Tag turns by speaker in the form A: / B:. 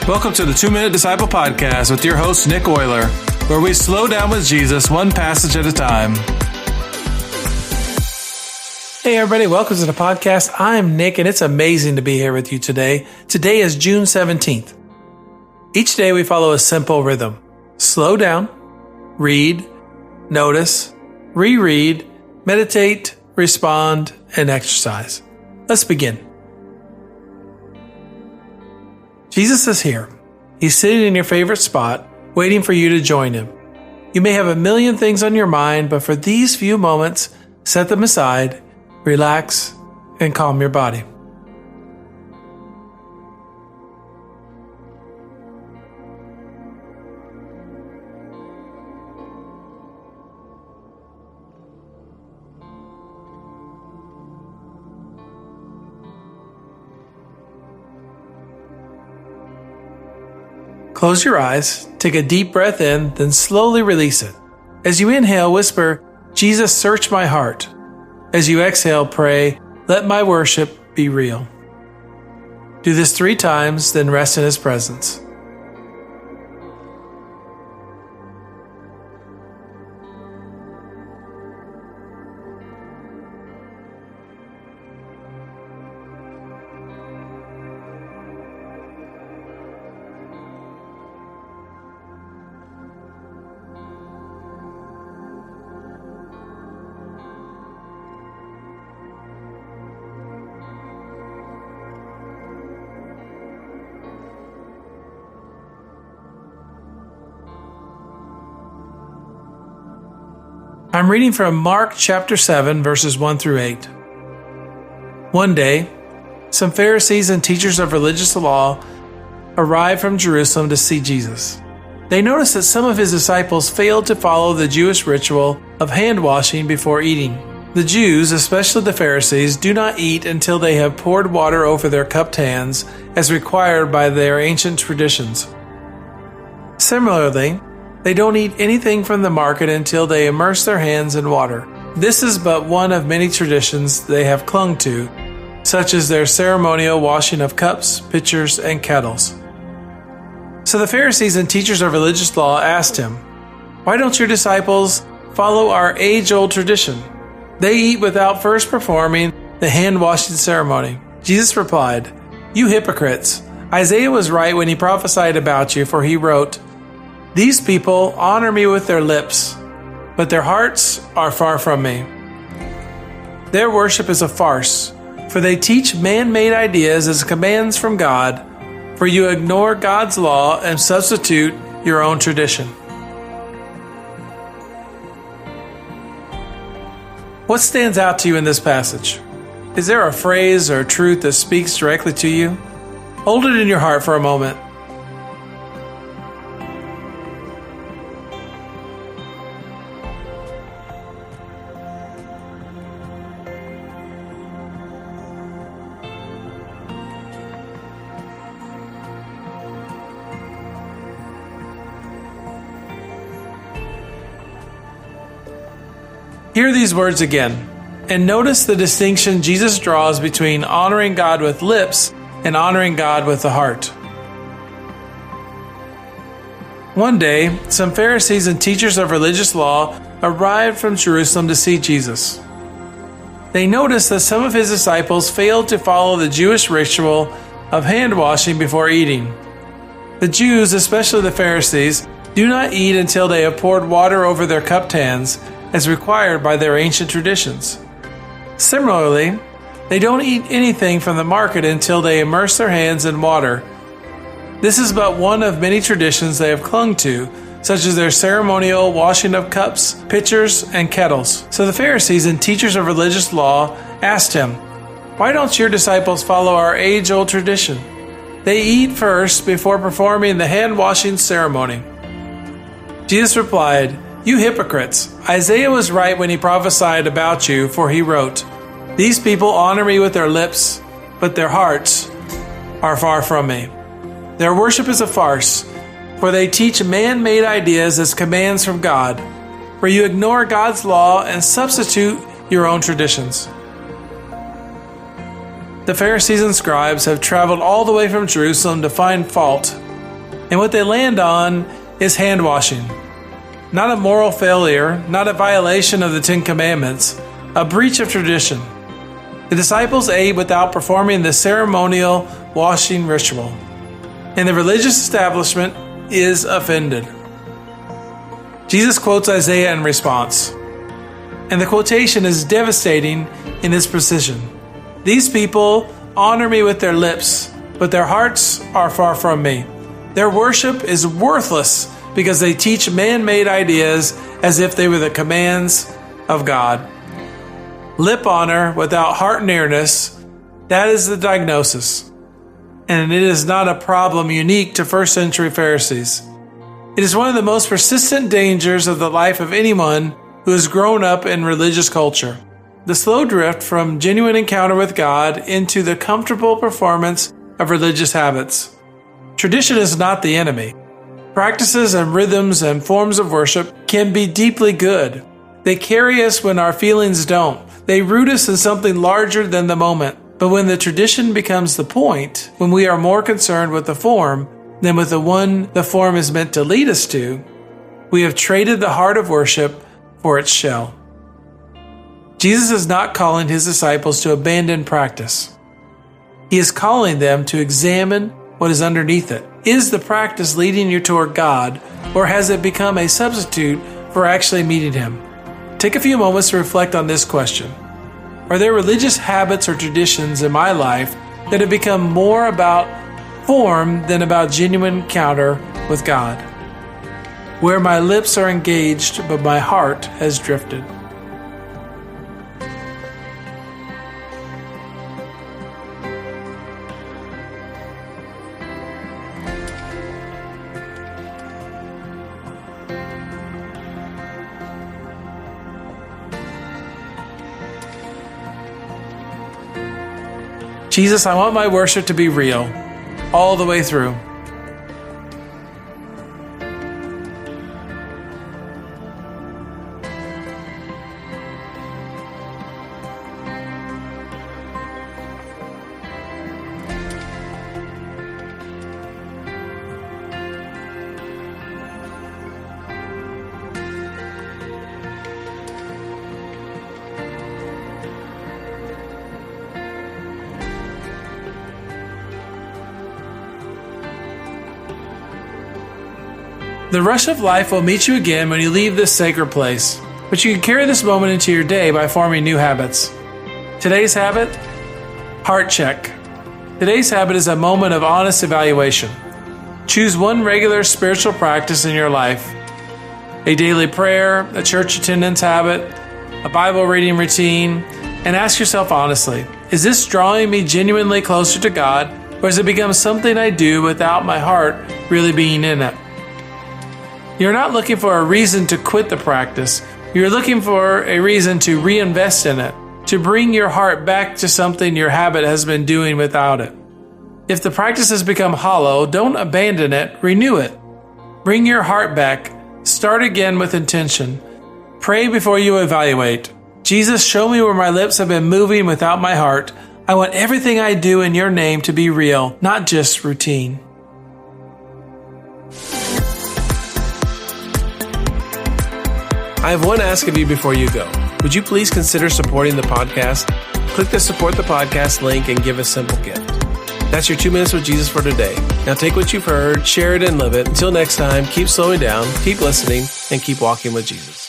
A: Welcome to the 2-Minute Disciple Podcast with your host, Nick Euler, where we slow down with Jesus one passage at a time.
B: Hey everybody, welcome to the podcast. I'm Nick and it's amazing to be here with you today. Today is June 17th. Each day we follow a simple rhythm. Slow down, read, notice, reread, meditate, respond, and exercise. Let's begin. Jesus is here. He's sitting in your favorite spot, waiting for you to join him. You may have a million things on your mind, but for these few moments, set them aside, relax, and calm your body. Close your eyes, take a deep breath in, then slowly release it. As you inhale, whisper, "Jesus, search my heart." As you exhale, pray, "Let my worship be real." Do this 3 times, then rest in his presence. I'm reading from Mark chapter 7, verses 1 through 8. One day, some Pharisees and teachers of religious law arrived from Jerusalem to see Jesus. They noticed that some of his disciples failed to follow the Jewish ritual of hand washing before eating. The Jews, especially the Pharisees, do not eat until they have poured water over their cupped hands, as required by their ancient traditions. Similarly, they don't eat anything from the market until they immerse their hands in water. This is but one of many traditions they have clung to, such as their ceremonial washing of cups, pitchers, and kettles. So the Pharisees and teachers of religious law asked him, "Why don't your disciples follow our age-old tradition? They eat without first performing the hand-washing ceremony." Jesus replied, "You hypocrites! Isaiah was right when he prophesied about you, for he wrote, 'These people honor me with their lips, but their hearts are far from me. Their worship is a farce, for they teach man-made ideas as commands from God, for you ignore God's law and substitute your own tradition.'" What stands out to you in this passage? Is there a phrase or truth that speaks directly to you? Hold it in your heart for a moment. Hear these words again, and notice the distinction Jesus draws between honoring God with lips and honoring God with the heart. One day, some Pharisees and teachers of religious law arrived from Jerusalem to see Jesus. They noticed that some of his disciples failed to follow the Jewish ritual of hand washing before eating. The Jews, especially the Pharisees, do not eat until they have poured water over their cupped hands, as required by their ancient traditions. Similarly, they don't eat anything from the market until they immerse their hands in water. This is but one of many traditions they have clung to, such as their ceremonial washing of cups, pitchers, and kettles. So the Pharisees and teachers of religious law asked him, "Why don't your disciples follow our age-old tradition? They eat first before performing the hand-washing ceremony." Jesus replied, "You hypocrites! Isaiah was right when he prophesied about you, for he wrote, 'These people honor me with their lips, but their hearts are far from me. Their worship is a farce, for they teach man-made ideas as commands from God, for you ignore God's law and substitute your own traditions." The Pharisees and scribes have traveled all the way from Jerusalem to find fault And what they land on is hand washing. Not a moral failure, not a violation of the Ten Commandments, a breach of tradition. The disciples ate without performing the ceremonial washing ritual, and the religious establishment is offended. Jesus quotes Isaiah in response, and the quotation is devastating in its precision. These people honor me with their lips, but their hearts are far from me. Their worship is worthless because they teach man-made ideas as if they were the commands of God. Lip honor without heart nearness, that is the diagnosis. And it is not a problem unique to first century Pharisees. It is one of the most persistent dangers of the life of anyone who has grown up in religious culture. The slow drift from genuine encounter with God into the comfortable performance of religious habits. Tradition is not the enemy. Practices and rhythms and forms of worship can be deeply good. They carry us when our feelings don't. They root us in something larger than the moment. But when the tradition becomes the point, when we are more concerned with the form than with the one the form is meant to lead us to, we have traded the heart of worship for its shell. Jesus is not calling his disciples to abandon practice. He is calling them to examine what is underneath it. Is the practice leading you toward God, or has it become a substitute for actually meeting Him? Take a few moments to reflect on this question. Are there religious habits or traditions in my life that have become more about form than about genuine encounter with God? Where my lips are engaged, but my heart has drifted. Jesus, I want my worship to be real, all the way through. The rush of life will meet you again when you leave this sacred place, but you can carry this moment into your day by forming new habits. Today's habit? Heart check. Today's habit is a moment of honest evaluation. Choose one regular spiritual practice in your life. A daily prayer, a church attendance habit, a Bible reading routine, and ask yourself honestly, is this drawing me genuinely closer to God, or has it become something I do without my heart really being in it? You're not looking for a reason to quit the practice. You're looking for a reason to reinvest in it, to bring your heart back to something your habit has been doing without it. If the practice has become hollow, don't abandon it, renew it. Bring your heart back. Start again with intention. Pray before you evaluate. Jesus, show me where my lips have been moving without my heart. I want everything I do in your name to be real, not just routine.
C: I have one ask of you before you go. Would you please consider supporting the podcast? Click the Support the Podcast link and give a simple gift. That's your 2 minutes with Jesus for today. Now take what you've heard, share it, and live it. Until next time, keep slowing down, keep listening, and keep walking with Jesus.